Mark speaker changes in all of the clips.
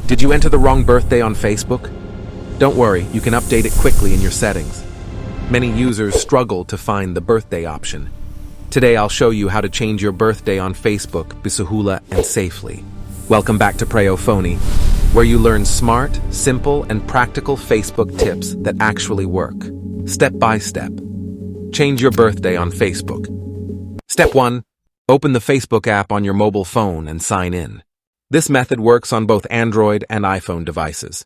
Speaker 1: Did you enter the wrong birthday on Facebook? Don't worry, you can update it quickly in your settings. Many users struggle to find the birthday option. Today I'll show you how to change your birthday on Facebook bisuhula and safely. Welcome back to Preyo Phonie, where you learn smart, simple, and practical Facebook tips that actually work. Step by step. Change your birthday on Facebook. Step 1. Open the Facebook app on your mobile phone and sign in. This method works on both Android and iPhone devices.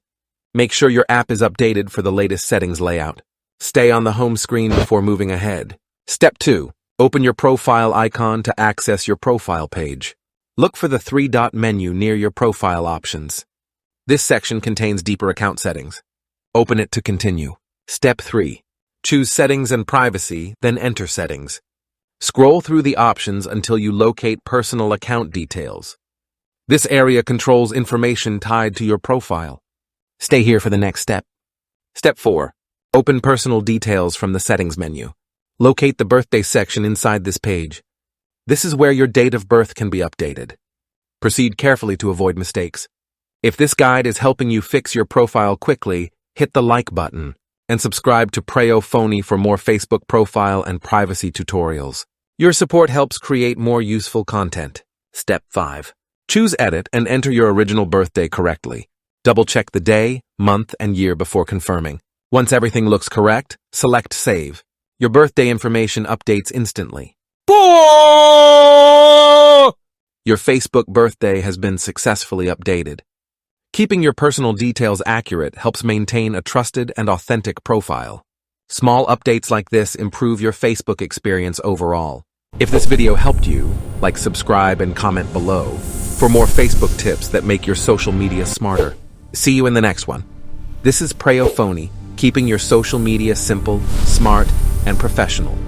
Speaker 1: Make sure your app is updated for the latest settings layout. Stay on the home screen before moving ahead. Step 2. Open your profile icon to access your profile page. Look for the three-dot menu near your profile options. This section contains deeper account settings. Open it to continue. Step 3. Choose Settings and Privacy, then enter Settings. Scroll through the options until you locate Personal Account Details. This area controls information tied to your profile. Stay here for the next step. Step 4. Open Personal Details from the Settings menu. Locate the birthday section inside this page. This is where your date of birth can be updated. Proceed carefully to avoid mistakes. If this guide is helping you fix your profile quickly, hit the like button and subscribe to Preyo Phonie for more Facebook profile and privacy tutorials. Your support helps create more useful content. Step 5. Choose Edit and enter your original birthday correctly. Double-check the day, month, and year before confirming. Once everything looks correct, select Save. Your birthday information updates instantly. Your Facebook birthday has been successfully updated. Keeping your personal details accurate helps maintain a trusted and authentic profile. Small updates like this improve your Facebook experience overall. If this video helped you, like, subscribe, and comment below for more Facebook tips that make your social media smarter. See you in the next one. This is Preyo Phonie, keeping your social media simple, smart, and professional.